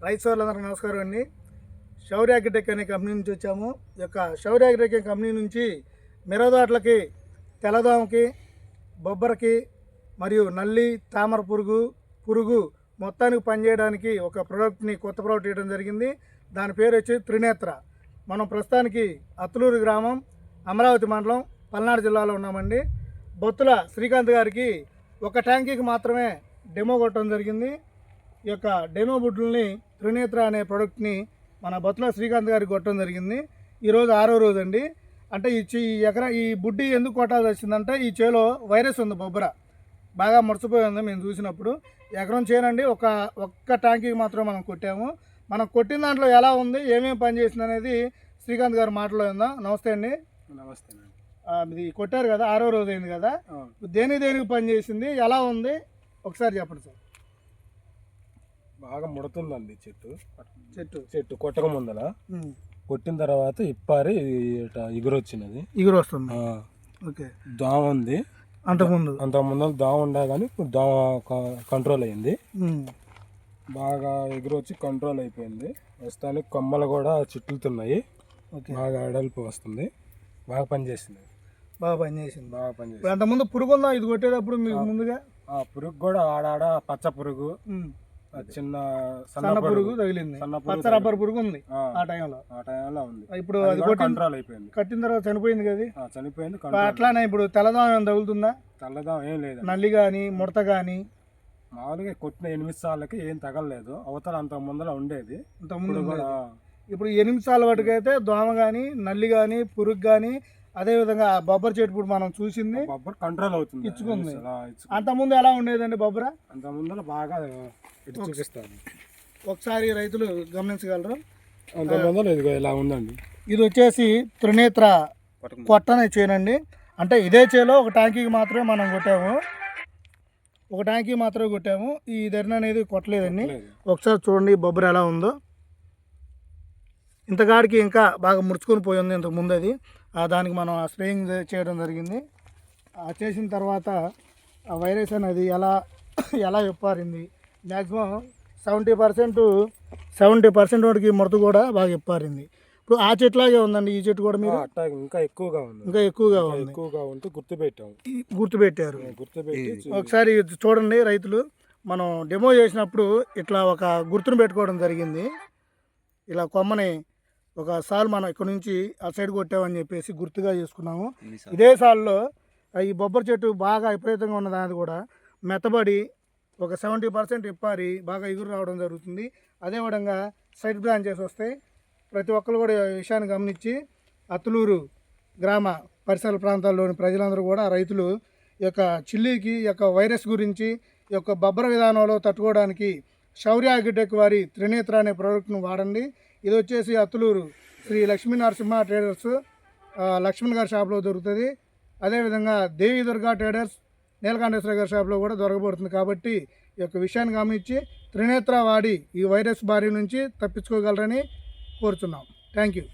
రైతు సోదరులందరికీ నమస్కారం అండి. శౌర్య అగ్రిటెక్ అనే కంపెనీ నుంచి వచ్చాము. ఈ యొక్క శౌర్య అగ్రిటెక్ కంపెనీ నుంచి మిరపతోటలకి, తెల్లదోమకి, బొబ్బరకి మరియు నల్లి, తామర పురుగు మొత్తానికి పనిచేయడానికి ఒక ప్రోడక్ట్ని కొత్త ప్రోడక్ట్ ఇవ్వడం జరిగింది. దాని పేరు వచ్చి త్రినేత్ర. మనం ప్రస్తుతానికి అత్తులూరు గ్రామం, అమరావతి మండలం, పల్నాడు జిల్లాలో ఉన్నామండి. బొత్తుల శ్రీకాంత్ గారికి ఒక ట్యాంకీకి మాత్రమే డెమో కొట్టడం జరిగింది. ఈ యొక్క డెమో బుడ్లని త్రినేత్ర అనే ప్రోడక్ట్ని మన బొత్తుల శ్రీకాంత్ గారికి కొట్టడం జరిగింది. ఈరోజు 6వ రోజు అండి. అంటే ఈ బుడ్డి ఎందుకు కొట్టాల్సి వచ్చిందంటే ఈ చేలో వైరస్ ఉంది, బొబ్బర బాగా ముడిచిపోయింది. మేము చూసినప్పుడు ఎకరం చేయనండి ఒక్క ట్యాంకీకి మాత్రం మనం కొట్టాము. మనం కొట్టిన దాంట్లో ఎలా ఉంది, ఏమేమి పని చేసింది అనేది శ్రీకాంత్ గారు మాటలో ఉందా. నమస్తే అండి. నమస్తే. ఇది కొట్టారు కదా, 6వ రోజు అయింది కదా, దేనికి పని చేసింది, ఎలా ఉంది ఒకసారి చెప్పండి సార్. బాగా ముడుతుందండి చెట్టు కొట్టక ముందల కొట్టిన తర్వాత ఇప్పారి ఇగురు వచ్చినది. ఇగురు వస్తుంది. ఓకే. దోమ ఉంది. అంతకుముందు దోమ ఉండే కానీ దోమ కంట్రోల్ అయింది. బాగా ఎగురు వచ్చి కంట్రోల్ అయిపోయింది. ప్రస్తుతానికి కొమ్మలు కూడా చుట్టుతున్నాయి. బాగా అడల్పు వస్తుంది. బాగా పనిచేసింది. అంతకుముందు పురుగు ఉందా ఇది కొట్టేటప్పుడు మీకు ముందుగా? పురుగు కూడా ఆడాడ పచ్చ పురుగు, చిన్న సన్న పురుగు తగిలింది. పచ్చ రబ్బర్ పురుగు ఉంది ఆ టైంలో ఉంది. ఇప్పుడు అది కంట్రోల్ అయిపోయింది. కట్టిన తర్వాత చనిపోయింది కదా, చనిపోయింది. అట్లానే ఇప్పుడు తెల్లదోమ తగులుతుందా? తెల్లదోమ ఏం లేదు. నల్లి కానీ ముడత కానీ మామూలుగా కొట్టిన 8 సార్లకి ఏం తగలలేదు. అవతల అంత ముందర ఉండేది. ఇప్పుడు 8 సార్ల వాటికి అయితే దోమ కానీ నల్లి కానీ పురుగు కానీ, అదేవిధంగా బొబ్బర చెట్టు ఇప్పుడు మనం చూసింది బొబ్బర కంట్రోల్ అవుతుంది, ఇచ్చుకుంది. అంతకుముందు ఎలా ఉండేదండి బొబ్బర? అంత ముందర బాగా చూపిస్తాను. ఒకసారి రైతులు గమనించగలరు. అంత ముందర ఇలా ఉందండి. ఇది వచ్చేసి త్రినేత్ర కొట్టనే చేయనండి. అంటే ఇదే చేలో ఒక ట్యాంకీకి మాత్రమే మనం కొట్టాము. ఈ ధరణ అనేది కొట్టలేదండి. ఒకసారి చూడండి బొబ్బర ఎలా ఉందో. ఇంతకాడికి ఇంకా బాగా ముడుచుకొని పోయి ఉంది ఇంతకు ముందు. అది దానికి మనం స్ప్రేయింగ్ చేయడం జరిగింది. చేసిన తర్వాత ఆ వైరస్ అనేది ఎలా విప్పారింది. మ్యాక్సిమం 70% వరకు ముడత కూడా బాగా విప్పారింది. ఇప్పుడు ఆ చెట్లాగే ఉందండి ఈ చెట్టు కూడా. మీరు ఇంకా ఎక్కువగా ఉంటే గుర్తుపెట్టారు. ఒకసారి చూడండి రైతులు, మనం డెమో చేసినప్పుడు ఇట్లా ఒక గుర్తును పెట్టుకోవడం జరిగింది. ఇలా కొమ్మని ఒక సాల్ మనం ఇక్కడ నుంచి ఆ సైడ్ కొట్టామని చెప్పేసి గుర్తుగా చేసుకున్నాము. ఇదే సాల్లో ఈ బొబ్బర చెట్టు బాగా విపరీతంగా ఉన్న దాని కూడా మెత్తబడి ఒక 70% ఇప్పారి బాగా ఎగురు రావడం జరుగుతుంది. అదేవిధంగా సైడ్ బ్రాంచెస్ వస్తాయి. ప్రతి ఒక్కరు కూడా ఈ విషయాన్ని గమనించి అత్తులూరు గ్రామ పరిసర ప్రాంతాల్లోని ప్రజలందరూ కూడా, రైతులు ఈ యొక్క చిల్లీకి ఈ యొక్క వైరస్ గురించి, ఈ యొక్క బొబ్బర విధానంలో తట్టుకోవడానికి శౌర్య అగ్రిటెక్ వారి త్రినేత్ర అనే ప్రోడక్ట్ను వాడండి. ఇది వచ్చేసి అత్తులూరు శ్రీ లక్ష్మీ నరసింహ ట్రేడర్స్ లక్ష్మణ్ గారి షాప్లో దొరుకుతుంది. అదేవిధంగా దేవి దుర్గా ట్రేడర్స్ నీలకంఠేశ్వర గారి షాప్లో కూడా దొరకబడుతుంది. కాబట్టి ఈ యొక్క విషయాన్ని గమనించి త్రినేత్ర వాడి ఈ వైరస్ బారి నుంచి తప్పించుకోగలరని కోరుతున్నాం. Thank you.